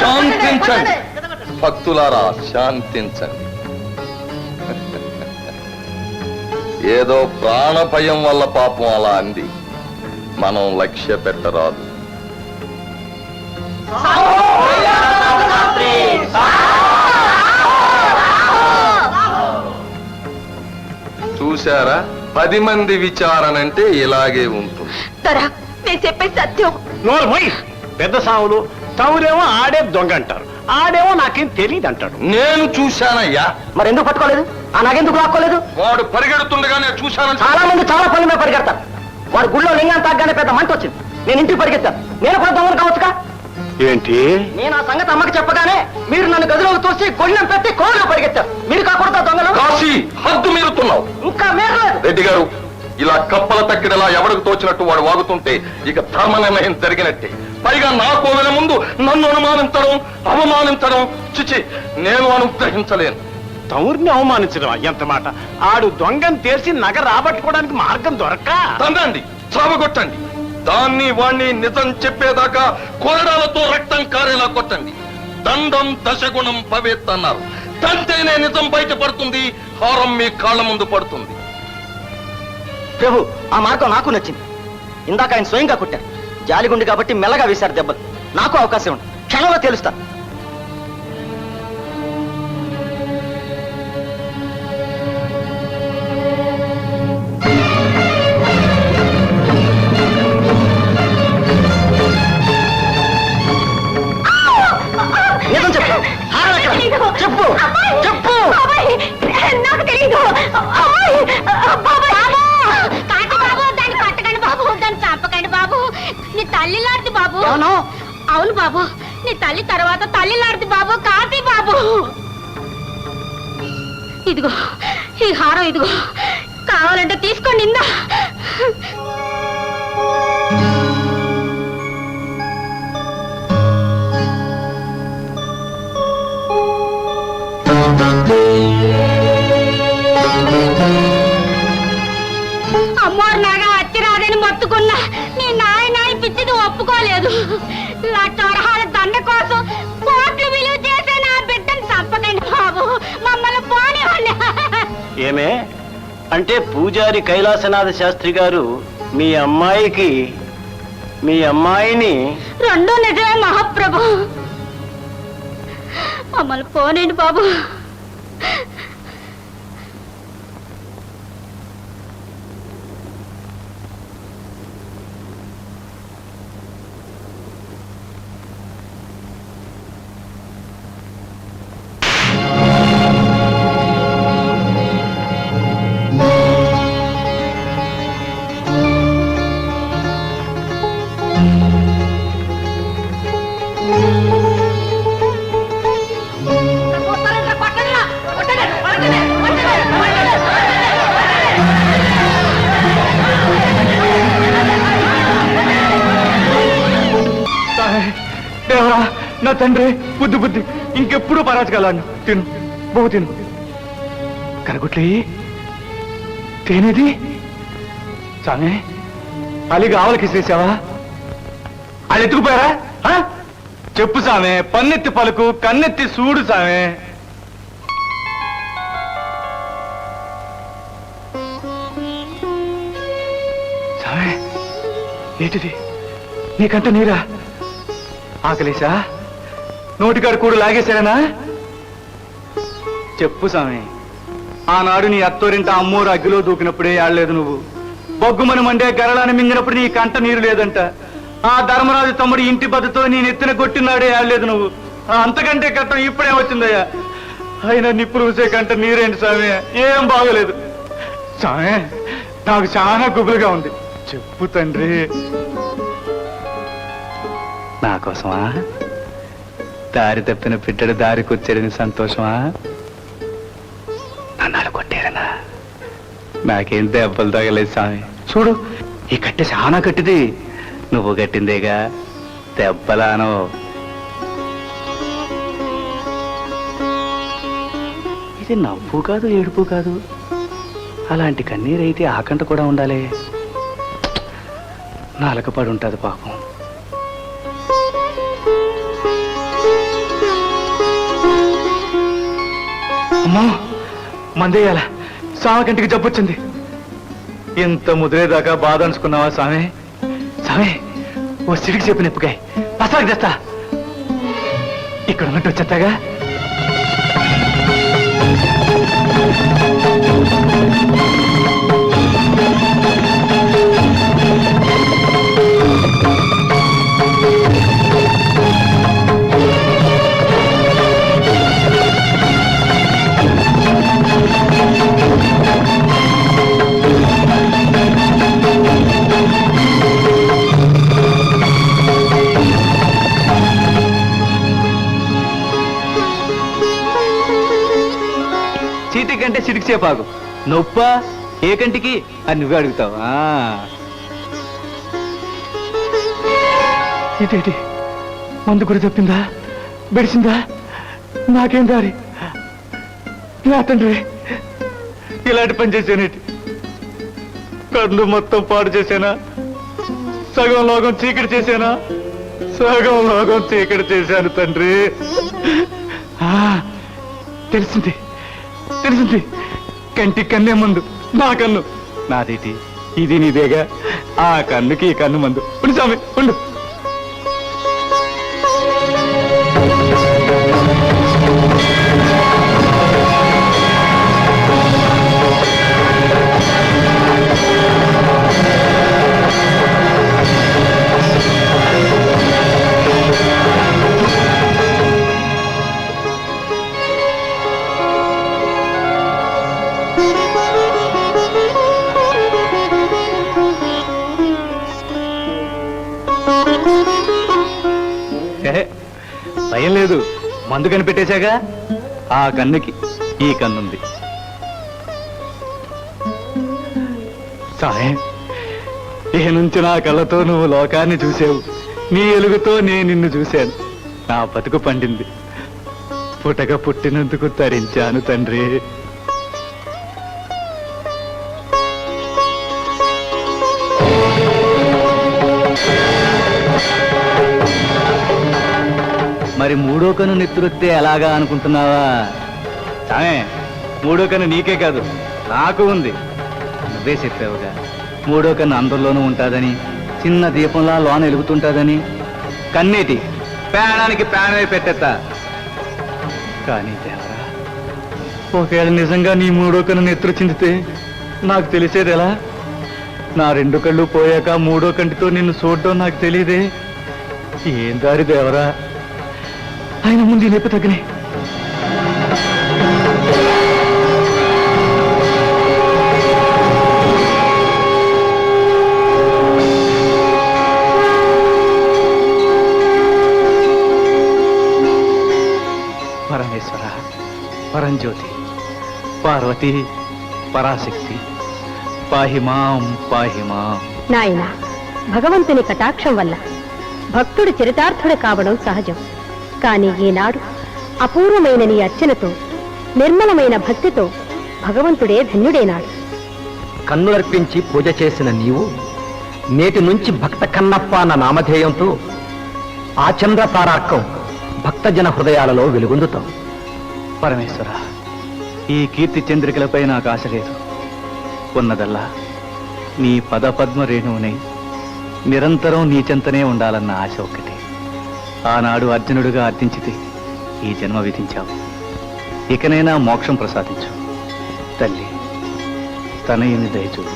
శాంతించండి భక్తులారా, శాంతించండి. ఏదో ప్రాణ భయం వల్ల పాపం అలా అంది, మనం లక్ష్య పెట్టరాదు. చూశారా, 10 మంది విచారణంటే ఇలాగే ఉంటుంది. నేను చెప్పే సత్యం. పెద్ద సావులు తవురేమో ఆడే దొంగ అంటారు, ఆడేమో నాకేం తెలియదు అంటాడు. నేను చూశానయ్యా. మరి ఎందుకు పట్టుకోలేదు? ఆ నాకెందుకు లాక్కోలేదు? వాడు పరిగెడుతుండగానే చూశాను. చాలా మంది చాలా పనుల మీద పరిగెడతారు. వాడు గుళ్ళో లింగాన్ని తాగ్గానే పెద్ద మంట వచ్చింది, నేను ఇంటికి పరిగెత్తాను. నేను కూడా దొంగలు కావచ్చుగా? ఏంటి? నేను ఆ సంగతి అమ్మకి చెప్పగానే మీరు నన్ను గదిలోకి తోసి గొళ్ళెం పెట్టి కోళ్ళలో పరిగెత్తారు. మీరు కాకూడదా దొంగలు? కాశీ, హద్దు మీరుతున్నావు. ఇంకా మీరు రెడ్డి గారు, ఇలా కప్పల తక్కిడలా ఎవరికి తోచినట్టు వాడు వాగుతుంటే ఇక ధర్మ నిర్ణయం జరిగినట్టే. పైగా నా కోవెల ముందు నన్ను అనుమానించడం, అవమానించడం చిచి నేను అనుగ్రహించలేను. తౌర్ని అవమానించడం ఎంత మాట! ఆడు దొంగని తెలిసి నగ రాబట్టుకోవడానికి మార్గం దొరక్క తందండి, చావగొట్టండి. దాన్ని వాణ్ణి నిజం చెప్పేదాకా కొరడాలతో రక్తం కారేలా కొట్టండి. దండం దశగుణం భవేత్ అన్నారు. తంతేనే నిజం బయటపడుతుంది, హారం మీ కాళ్ళ ముందు పడుతుంది. ప్రభు, ఆ మార్గం నాకు నచ్చింది. ఇందాక ఆయన స్వయంగా కొట్టారు. జాలిగుండి కాబట్టి మెల్లగా వేశారు దెబ్బలు. నాకు అవకాశం ఉంది, క్షణంలో తెలుస్తాను. నిజం చెప్పు, చెప్పు చెప్పు. నాకు తెలీదు. దాన్ని కట్టకండి బాబు, దాన్ని చంపకండి బాబు. నీ తల్లి లాంటి బాబు. అవును బాబు, నీ తల్లి తర్వాత తల్లి లాంటి బాబు, కాశీ బాబు. ఇదిగో ఈ హారం, ఇదిగో కావాలంటే తీసుకోండి. ఇందా అమ్మోరు నాగా అచ్చిరాదని మొత్తుకున్నా నీ నాయన పిచ్చిది ఒప్పుకోలేదు. లక్షవరహాల దండ కోసం కోట్లు విలువ చేసే నా బిడ్డను చంపకండి బాబు, మమ్మల్ని పోనివ్వండి. ఏమే అంటే పూజారి కైలాసనాథ శాస్త్రి గారు మీ అమ్మాయిని రెండో నిజమే మహాప్రభు, మమ్మల్ని పోనండి బాబు. దేవరా, నా తండ్రి బుద్ధి బుద్ధి, ఇంకెప్పుడు పరాజకాలను తిను, బహు తిను. కనగుట్లే తేనేది సామే, అలిగా ఆవలకి చేసావా? వాళ్ళు ఎత్తుకుపోయారా? చెప్పు సామే, పన్నెత్తి పలుకు, కన్నెత్తి చూడు సామే. సామే, ఏంటిది? నీకంట నీరా? ఆకలేసా? నోటికాడు కూడు లాగేశారనా? చెప్పు సామి, ఆనాడు నీ అత్తోరింట అమ్మోరు అగ్గిలో దూకినప్పుడే ఆడలేదు నువ్వు. బొగ్గుమని మండే గరళాన్ని మింగినప్పుడు నీ కంట నీరు లేదంట. ఆ ధర్మరాజు తమ్ముడు ఇంటి బద్దతో నీ నెత్తిన కొట్టినాడే ఆడలేదు నువ్వు. అంతకంటే కట్టం ఇప్పుడే వచ్చిందయ్యా. అయినా నిప్పులు ఊసే కంట నీరేంటి సామి? ఏం బాగోలేదు సామి, నాకు చాలా గుబులుగా ఉంది. చెప్పు తండ్రి. నా కోసమా? దారి తప్పిన పిట్టడు దారికొచ్చాడని సంతోషమా? నన్నాడు కొట్టారనా? నాకేం దెబ్బలు తగలేదు స్వామి. చూడు, ఈ కట్టె చాలా గట్టిది. నువ్వు గట్టిందేగా, దెబ్బలాను. ఇది నవ్వు కాదు, ఏడుపు కాదు. అలాంటి కన్నీరైతే ఆకంట కూడా ఉండాలి. నాలకపడి ఉంటుంది పాపం. అమ్మా మందేయాల స్వామి కంటికి జబ్బొచ్చింది. ఇంత ముదిరేదాకా బాధ అనుకున్నావా స్వామి? స్వామి ఓ సిడికి చెప్పి నిప్పుకాయ పసాకి తెస్తా. ఇక్కడ ఉన్నట్టు వచ్చేస్తాగా. చీటి కంటే సిడికి చేపాకు. నొప్పా ఏ కంటికి అని నువ్వే అడుగుతావా? ఇదేంటి మందు కూడా చెప్పిందా? బెడిసిందా? నాకేం దారి? నా తండ్రి ఇలాంటి పని చేశానేటి? కళ్ళు మొత్తం పాడు చేశానా? సగం లోకం చీకటి చేశానా? సగం లోకం చీకటి చేశాను తండ్రి. తెలిసింది తెలిసింది. కంటి కన్నే మందు నా కన్ను. నాదేటి ఇది నీదేగా. ఆ కన్నుకి ఈ కన్ను మందు. ఉండు స్వామి ఉండు. భయం లేదు, మందు కనిపెట్టేశాగా. ఆ కన్నుకి ఈ కన్నుంది. సాయం ఏ నుంచి నా కళ్ళతో నువ్వు లోకాన్ని చూసావు, నీ ఎలుగుతో నేను నిన్ను చూశాను. నా బతుకు పండింది. పుటక పుట్టినందుకు తరించాను తండ్రి. మరి మూడో కన్ను నెత్తురొత్తే ఎలాగా అనుకుంటున్నావా? సామే మూడో కన్ను నీకే కాదు నాకు ఉంది. నువ్వే చెప్పావుగా మూడో కన్ను అందరిలోనూ ఉంటాదని, చిన్న దీపంలా లోన వెలుగుతుంటాదని. కన్నేటి ప్రాణానికి ప్రాణమే పెట్టేస్తా. కానీ దేవరా, ఒకవేళ నిజంగా నీ మూడో కన్ను నెత్తురు చిందితే నాకు తెలిసేది ఎలా? నా రెండు కళ్ళు పోయాక మూడో కంటితో నిన్ను చూడడం నాకు తెలియదే. ఏం దారి దేవరా? ఆయన ముందు లేపు తగ్గనే. పరమేశ్వర, పరంజ్యోతి, పార్వతి, పరాశక్తి, పాహిమాం పాహిమాం. నాయన, భగవంతుని కటాక్షం వల్ల భక్తుడు చరితార్థుడు కావడం సహజం. కానీ ఈనాడు అపూర్వమైన నీ అర్చనతో, నిర్మలమైన భక్తితో భగవంతుడే ధన్యుడైనాడు. కన్నులర్పించి పూజ చేసిన నీవు నేటి నుంచి భక్త కన్నప్ప అన్న నామధేయంతో ఆ చంద్ర తారార్కం భక్తజన హృదయాలలో వెలుగొందుతాం. పరమేశ్వర, ఈ కీర్తి చంద్రికలపై నాకు ఆశ లేదు. ఉన్నదల్లా నీ పదపద్మ రేణువునై నిరంతరం నీ చెంతనే ఉండాలన్న ఆశ ఒక్కటి. ఆనాడు అర్జునుడిగా అర్థించితే ఈ జన్మ విధించావు. ఇకనైనా మోక్షం ప్రసాదించు తల్లి. తనయుని దయచూడు.